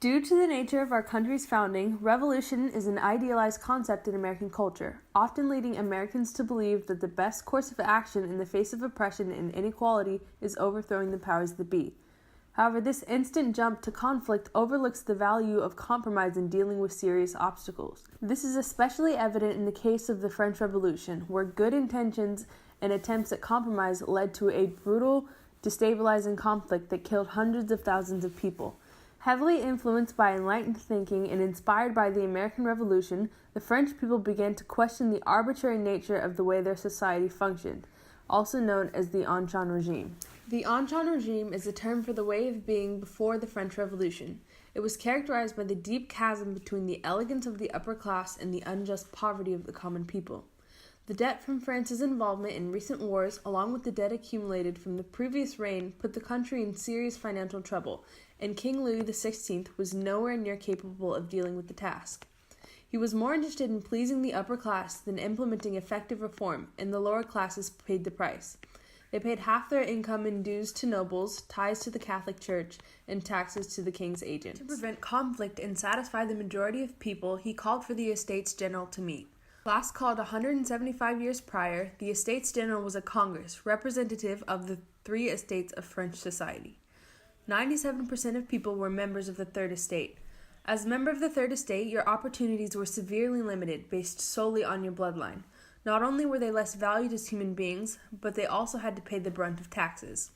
Due to the nature of our country's founding, revolution is an idealized concept in American culture, often leading Americans to believe that the best course of action in the face of oppression and inequality is overthrowing the powers that be. However, this instant jump to conflict overlooks the value of compromise in dealing with serious obstacles. This is especially evident in the case of the French Revolution, where good intentions and attempts at compromise led to a brutal, destabilizing conflict that killed hundreds of thousands of people. Heavily influenced by enlightened thinking and inspired by the American Revolution, the French people began to question the arbitrary nature of the way their society functioned, also known as the Ancien regime. The Ancien regime is a term for the way of being before the French Revolution. It was characterized by the deep chasm between the elegance of the upper class and the unjust poverty of the common people. The debt from France's involvement in recent wars, along with the debt accumulated from the previous reign, put the country in serious financial trouble, and King Louis XVI was nowhere near capable of dealing with the task. He was more interested in pleasing the upper class than implementing effective reform, and the lower classes paid the price. They paid half their income in dues to nobles, tithes to the Catholic Church, and taxes to the king's agents. To prevent conflict and satisfy the majority of people, he called for the Estates General to meet. Last called 175 years prior, the Estates General was a congress, representative of the three estates of French society. 97% of people were members of the Third Estate. As a member of the Third Estate, your opportunities were severely limited, based solely on your bloodline. Not only were they less valued as human beings, but they also had to pay the brunt of taxes.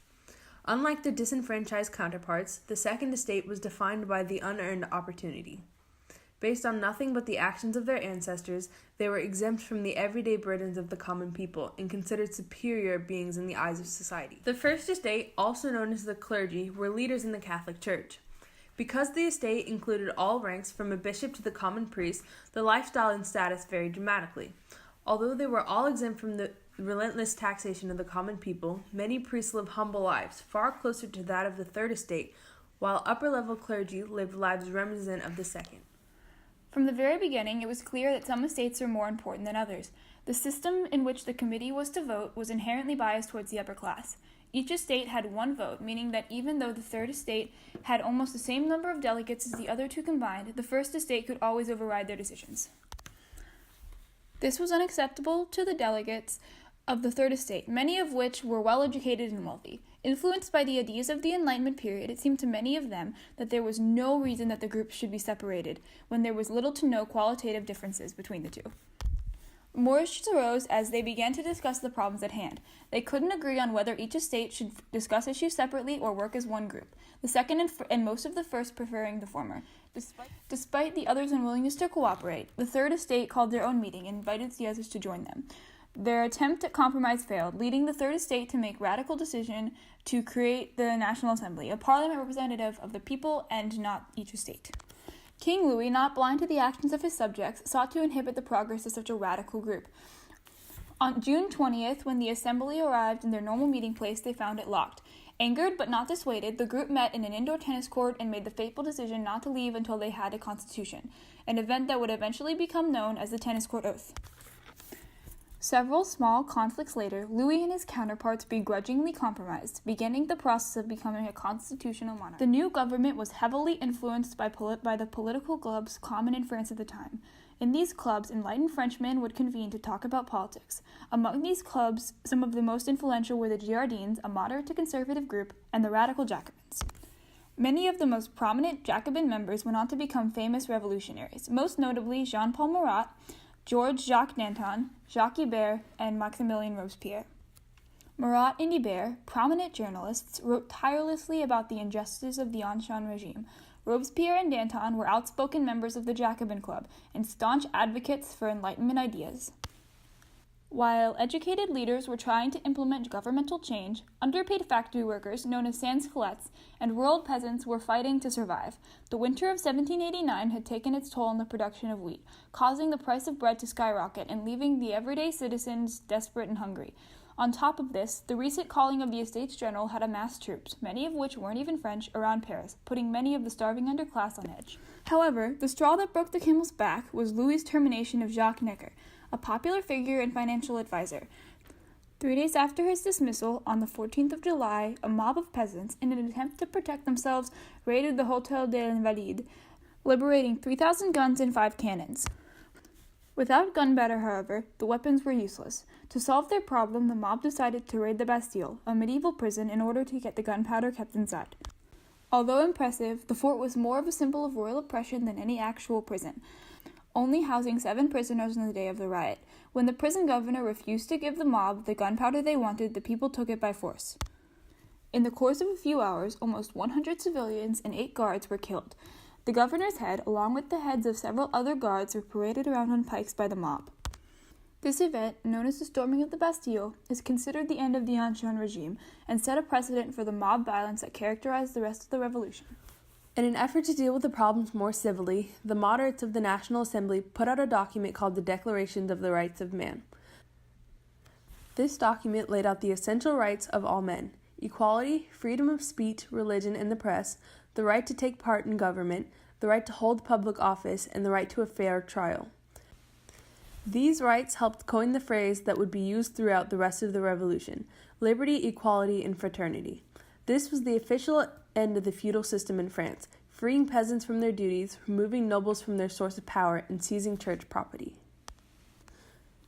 Unlike their disenfranchised counterparts, the Second Estate was defined by the unearned opportunity. Based on nothing but the actions of their ancestors, they were exempt from the everyday burdens of the common people and considered superior beings in the eyes of society. The First Estate, also known as the clergy, were leaders in the Catholic Church. Because the estate included all ranks from a bishop to the common priest, the lifestyle and status varied dramatically. Although they were all exempt from the relentless taxation of the common people, many priests lived humble lives, far closer to that of the Third Estate, while upper-level clergy lived lives reminiscent of the Second. From the very beginning, it was clear that some estates were more important than others. The system in which the committee was to vote was inherently biased towards the upper class. Each estate had one vote, meaning that even though the Third Estate had almost the same number of delegates as the other two combined, the First Estate could always override their decisions. This was unacceptable to the delegates of the Third Estate, many of which were well-educated and wealthy. Influenced by the ideas of the Enlightenment period, it seemed to many of them that there was no reason that the groups should be separated, when there was little to no qualitative differences between the two. More issues arose as they began to discuss the problems at hand. They couldn't agree on whether each estate should discuss issues separately or work as one group, the second and most of the first preferring the former. Despite the others' unwillingness to cooperate, the Third Estate called their own meeting and invited the others to join them. Their attempt at compromise failed, leading the Third Estate to make radical decision to create the National Assembly, a parliament representative of the people and not each estate. King Louis, not blind to the actions of his subjects, sought to inhibit the progress of such a radical group. On June 20th, when the assembly arrived in their normal meeting place, they found it locked. Angered but not dissuaded, the group met in an indoor tennis court and made the fateful decision not to leave until they had a constitution, an event that would eventually become known as the Tennis Court Oath. Several small conflicts later, Louis and his counterparts begrudgingly compromised, beginning the process of becoming a constitutional monarch. The new government was heavily influenced by the political clubs common in France at the time. In these clubs, enlightened Frenchmen would convene to talk about politics. Among these clubs, some of the most influential were the Girondins, a moderate to conservative group, and the radical Jacobins. Many of the most prominent Jacobin members went on to become famous revolutionaries, most notably Jean-Paul Marat, Georges-Jacques Danton, Jacques Ibert, and Maximilien Robespierre. Marat and Ibert, prominent journalists, wrote tirelessly about the injustices of the Ancien regime. Robespierre and Danton were outspoken members of the Jacobin Club and staunch advocates for Enlightenment ideas. While educated leaders were trying to implement governmental change, underpaid factory workers, known as sans-culottes, and rural peasants were fighting to survive. The winter of 1789 had taken its toll on the production of wheat, causing the price of bread to skyrocket and leaving the everyday citizens desperate and hungry. On top of this, the recent calling of the Estates General had amassed troops, many of which weren't even French, around Paris, putting many of the starving underclass on edge. However, the straw that broke the camel's back was Louis's termination of Jacques Necker, a popular figure and financial advisor. 3 days after his dismissal, on the 14th of July, a mob of peasants, in an attempt to protect themselves, raided the Hôtel des Invalides, liberating 3,000 guns and 5 cannons. Without gunpowder, however, the weapons were useless. To solve their problem, the mob decided to raid the Bastille, a medieval prison, in order to get the gunpowder kept inside. Although impressive, the fort was more of a symbol of royal oppression than any actual prison, only housing 7 prisoners on the day of the riot. When the prison governor refused to give the mob the gunpowder they wanted, the people took it by force. In the course of a few hours, almost 100 civilians and 8 guards were killed. The governor's head, along with the heads of several other guards, were paraded around on pikes by the mob. This event, known as the storming of the Bastille, is considered the end of the Ancien regime and set a precedent for the mob violence that characterized the rest of the revolution. In an effort to deal with the problems more civilly, the moderates of the National Assembly put out a document called the Declaration of the Rights of Man. This document laid out the essential rights of all men: equality, freedom of speech, religion, and the press, the right to take part in government, the right to hold public office, and the right to a fair trial. These rights helped coin the phrase that would be used throughout the rest of the revolution: liberty, equality, and fraternity. This was the official end of the feudal system in France, freeing peasants from their duties, removing nobles from their source of power, and seizing church property.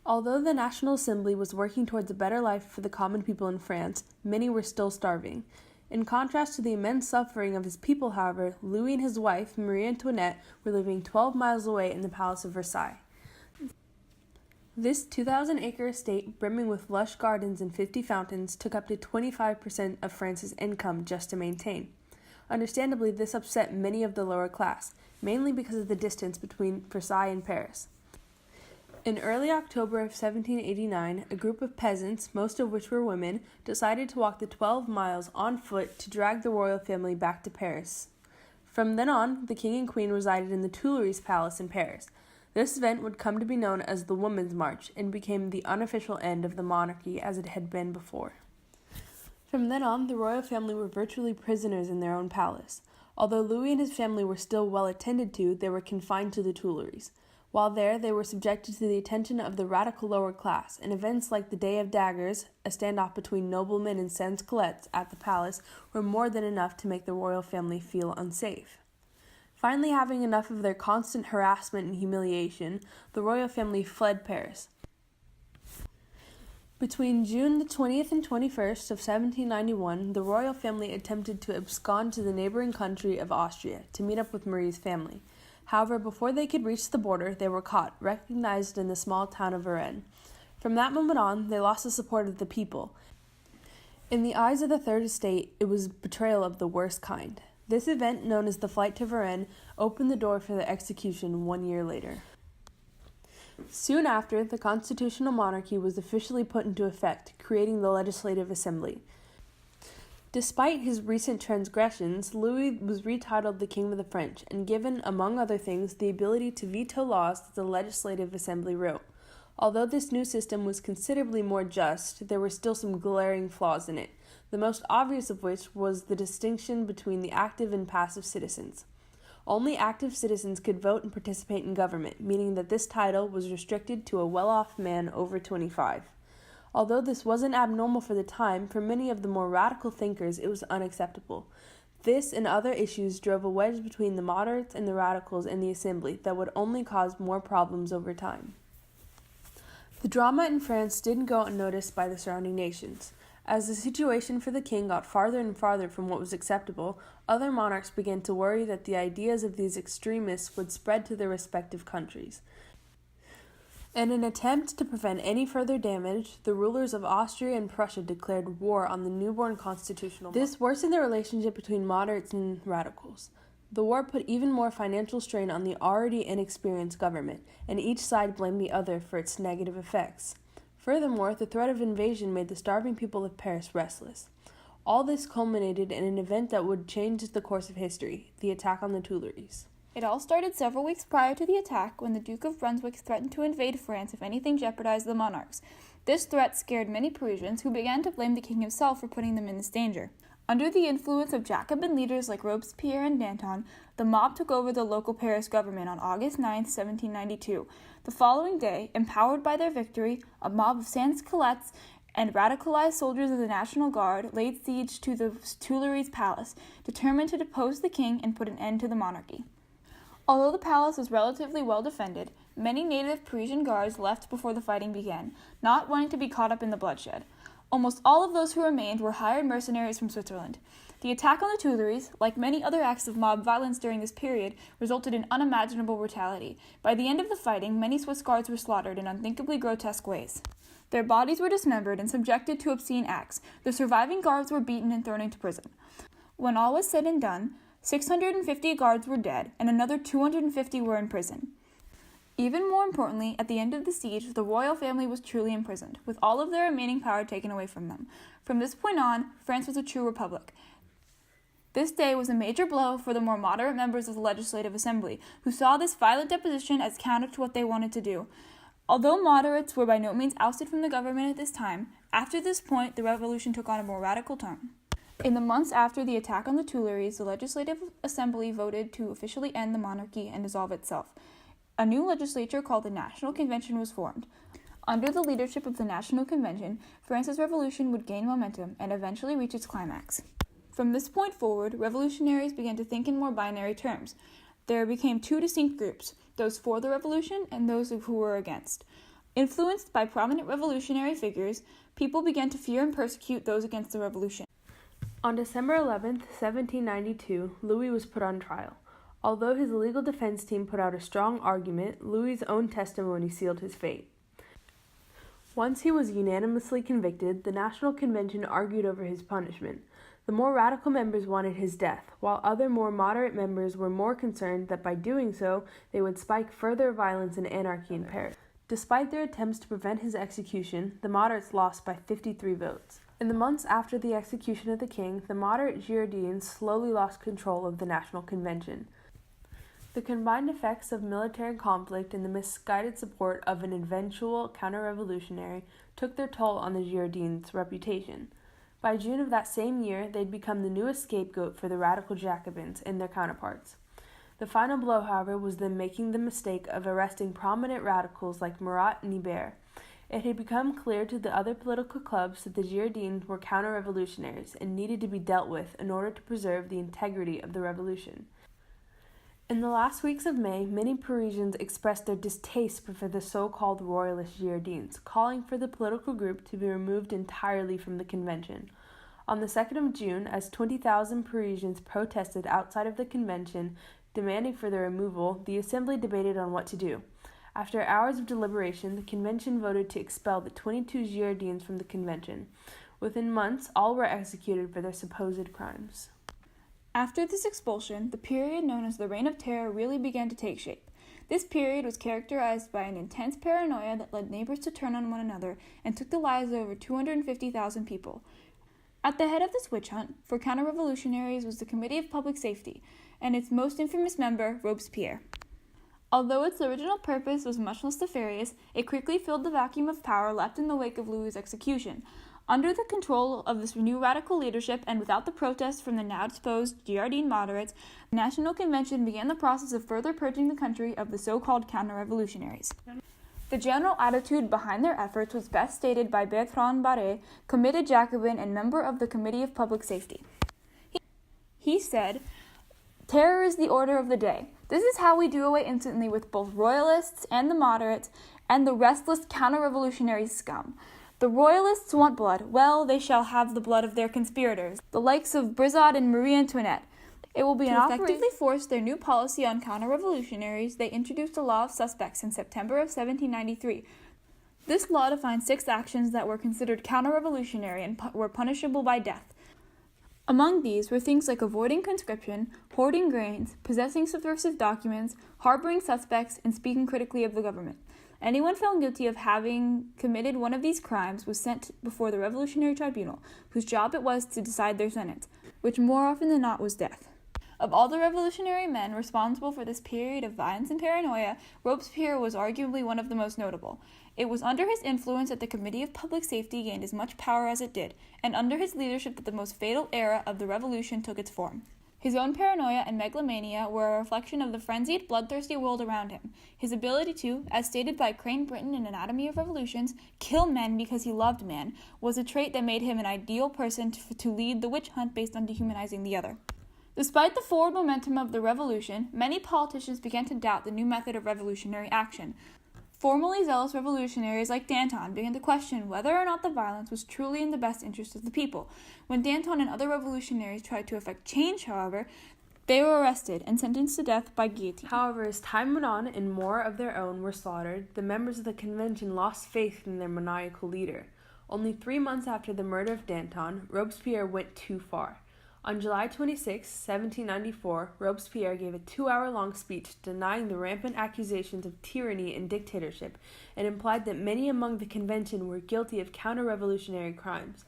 Although the National Assembly was working towards a better life for the common people in France, many were still starving. In contrast to the immense suffering of his people, however, Louis and his wife, Marie Antoinette, were living 12 miles away in the Palace of Versailles. This 2,000-acre estate, brimming with lush gardens and 50 fountains, took up to 25% of France's income just to maintain. Understandably, this upset many of the lower class, mainly because of the distance between Versailles and Paris. In early October of 1789, a group of peasants, most of which were women, decided to walk the 12 miles on foot to drag the royal family back to Paris. From then on, the king and queen resided in the Tuileries Palace in Paris. This event would come to be known as the Women's March and became the unofficial end of the monarchy as it had been before. From then on, the royal family were virtually prisoners in their own palace. Although Louis and his family were still well attended to, they were confined to the Tuileries. While there, they were subjected to the attention of the radical lower class, and events like the Day of Daggers, a standoff between noblemen and sans-culottes at the palace, were more than enough to make the royal family feel unsafe. Finally, having enough of their constant harassment and humiliation, the royal family fled Paris. Between June the 20th and 21st of 1791, the royal family attempted to abscond to the neighboring country of Austria to meet up with Marie's family. However, before they could reach the border, they were caught, recognized in the small town of Varennes. From that moment on, they lost the support of the people. In the eyes of the Third Estate, it was betrayal of the worst kind. This event, known as the Flight to Varennes, opened the door for the execution 1 year later. Soon after, the constitutional monarchy was officially put into effect, creating the Legislative Assembly. Despite his recent transgressions, Louis was retitled the King of the French and given, among other things, the ability to veto laws that the Legislative Assembly wrote. Although this new system was considerably more just, there were still some glaring flaws in it, the most obvious of which was the distinction between the active and passive citizens. Only active citizens could vote and participate in government, meaning that this title was restricted to a well-off man over 25. Although this wasn't abnormal for the time, for many of the more radical thinkers it was unacceptable. This and other issues drove a wedge between the moderates and the radicals in the assembly that would only cause more problems over time. The drama in France didn't go unnoticed by the surrounding nations. As the situation for the king got farther and farther from what was acceptable, other monarchs began to worry that the ideas of these extremists would spread to their respective countries. In an attempt to prevent any further damage, the rulers of Austria and Prussia declared war on the newborn constitutional monarchy. This worsened the relationship between moderates and radicals. The war put even more financial strain on the already inexperienced government, and each side blamed the other for its negative effects. Furthermore, the threat of invasion made the starving people of Paris restless. All this culminated in an event that would change the course of history, the attack on the Tuileries. It all started several weeks prior to the attack when the Duke of Brunswick threatened to invade France if anything jeopardized the monarchs. This threat scared many Parisians who began to blame the king himself for putting them in this danger. Under the influence of Jacobin leaders like Robespierre and Danton, the mob took over the local Paris government on August 9, 1792. The following day, empowered by their victory, a mob of sans-culottes and radicalized soldiers of the National Guard laid siege to the Tuileries Palace, determined to depose the king and put an end to the monarchy. Although the palace was relatively well defended, many native Parisian guards left before the fighting began, not wanting to be caught up in the bloodshed. Almost all of those who remained were hired mercenaries from Switzerland. The attack on the Tuileries, like many other acts of mob violence during this period, resulted in unimaginable brutality. By the end of the fighting, many Swiss guards were slaughtered in unthinkably grotesque ways. Their bodies were dismembered and subjected to obscene acts. The surviving guards were beaten and thrown into prison. When all was said and done, 650 guards were dead, and another 250 were in prison. Even more importantly, at the end of the siege, the royal family was truly imprisoned, with all of their remaining power taken away from them. From this point on, France was a true republic. This day was a major blow for the more moderate members of the Legislative Assembly, who saw this violent deposition as counter to what they wanted to do. Although moderates were by no means ousted from the government at this time, after this point the revolution took on a more radical tone. In the months after the attack on the Tuileries, the Legislative Assembly voted to officially end the monarchy and dissolve itself. A new legislature called the National Convention was formed. Under the leadership of the National Convention, France's revolution would gain momentum and eventually reach its climax. From this point forward, revolutionaries began to think in more binary terms. There became two distinct groups, those for the revolution and those who were against. Influenced by prominent revolutionary figures, people began to fear and persecute those against the revolution. On December 11, 1792, Louis was put on trial. Although his legal defense team put out a strong argument, Louis's own testimony sealed his fate. Once he was unanimously convicted, the National Convention argued over his punishment. The more radical members wanted his death, while other more moderate members were more concerned that by doing so, they would spike further violence and anarchy in Paris. Despite their attempts to prevent his execution, the moderates lost by 53 votes. In the months after the execution of the king, the moderate Girondins slowly lost control of the National Convention. The combined effects of military conflict and the misguided support of an eventual counter-revolutionary took their toll on the Girondins' reputation. By June of that same year, they'd become the newest scapegoat for the radical Jacobins and their counterparts. The final blow, however, was them making the mistake of arresting prominent radicals like Marat and Ibert. It had become clear to the other political clubs that the Girondins were counter-revolutionaries and needed to be dealt with in order to preserve the integrity of the revolution. In the last weeks of May, many Parisians expressed their distaste for the so-called royalist Girondins, calling for the political group to be removed entirely from the convention. On the 2nd of June, as 20,000 Parisians protested outside of the convention, demanding for their removal, the assembly debated on what to do. After hours of deliberation, the convention voted to expel the 22 Girondins from the convention. Within months, all were executed for their supposed crimes. After this expulsion, the period known as the Reign of Terror really began to take shape. This period was characterized by an intense paranoia that led neighbors to turn on one another and took the lives of over 250,000 people. At the head of this witch hunt for counter-revolutionaries was the Committee of Public Safety, and its most infamous member, Robespierre. Although its original purpose was much less nefarious, it quickly filled the vacuum of power left in the wake of Louis's execution. Under the control of this new radical leadership and without the protest from the now disposed Girondin moderates, the National Convention began the process of further purging the country of the so-called counter-revolutionaries. The general attitude behind their efforts was best stated by Bertrand Barré, committed Jacobin and member of the Committee of Public Safety. He said, "Terror is the order of the day. This is how we do away instantly with both royalists and the moderates and the restless counter-revolutionary scum. The royalists want blood. Well, they shall have the blood of their conspirators, the likes of Brizard and Marie Antoinette. It will be to effectively force their new policy on counter-revolutionaries. They introduced a law of suspects in September of 1793. This law defined 6 actions that were considered counter-revolutionary and were punishable by death. Among these were things like avoiding conscription, hoarding grains, possessing subversive documents, harboring suspects, and speaking critically of the government. Anyone found guilty of having committed one of these crimes was sent before the Revolutionary Tribunal, whose job it was to decide their sentence, which more often than not was death. Of all the revolutionary men responsible for this period of violence and paranoia, Robespierre was arguably one of the most notable. It was under his influence that the Committee of Public Safety gained as much power as it did, and under his leadership that the most fatal era of the revolution took its form. His own paranoia and megalomania were a reflection of the frenzied, bloodthirsty world around him. His ability to, as stated by Crane Britton in Anatomy of Revolutions, kill men because he loved man, was a trait that made him an ideal person to lead the witch hunt based on dehumanizing the other. Despite the forward momentum of the revolution, many politicians began to doubt the new method of revolutionary action. Formerly zealous revolutionaries like Danton began to question whether or not the violence was truly in the best interest of the people. When Danton and other revolutionaries tried to effect change, however, they were arrested and sentenced to death by guillotine. However, as time went on and more of their own were slaughtered, the members of the convention lost faith in their maniacal leader. Only 3 months after the murder of Danton, Robespierre went too far. On July 26, 1794, Robespierre gave a 2-hour-long speech denying the rampant accusations of tyranny and dictatorship, and implied that many among the convention were guilty of counter-revolutionary crimes.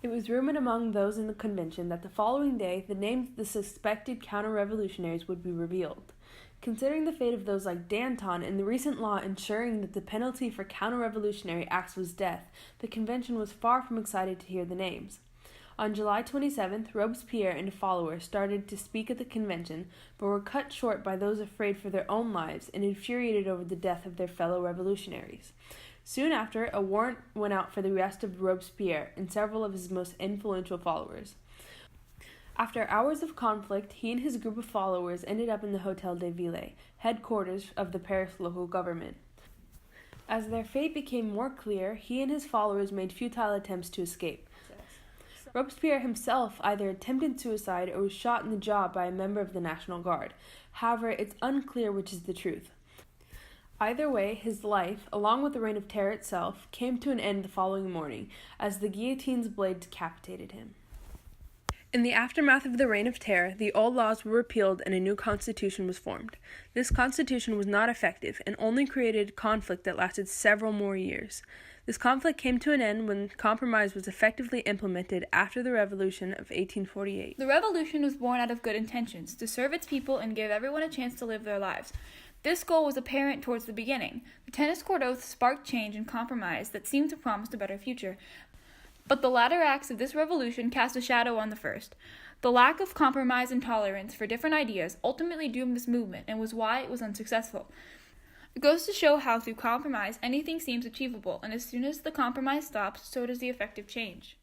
It was rumored among those in the convention that the following day the names of the suspected counter-revolutionaries would be revealed. Considering the fate of those like Danton and the recent law ensuring that the penalty for counter-revolutionary acts was death, the convention was far from excited to hear the names. On July 27th, Robespierre and followers started to speak at the convention, but were cut short by those afraid for their own lives and infuriated over the death of their fellow revolutionaries. Soon after, a warrant went out for the arrest of Robespierre and several of his most influential followers. After hours of conflict, he and his group of followers ended up in the Hôtel de Ville, headquarters of the Paris local government. As their fate became more clear, he and his followers made futile attempts to escape. Robespierre himself either attempted suicide or was shot in the jaw by a member of the National Guard. However, it's unclear which is the truth. Either way, his life, along with the Reign of Terror itself, came to an end the following morning, as the guillotine's blade decapitated him. In the aftermath of the Reign of Terror, the old laws were repealed and a new constitution was formed. This constitution was not effective and only created conflict that lasted several more years. This conflict came to an end when compromise was effectively implemented after the Revolution of 1848. The revolution was born out of good intentions, to serve its people and give everyone a chance to live their lives. This goal was apparent towards the beginning. The tennis court oath sparked change and compromise that seemed to promise a better future. But the latter acts of this revolution cast a shadow on the first. The lack of compromise and tolerance for different ideas ultimately doomed this movement and was why it was unsuccessful. It goes to show how through compromise anything seems achievable, and as soon as the compromise stops, so does the effective change.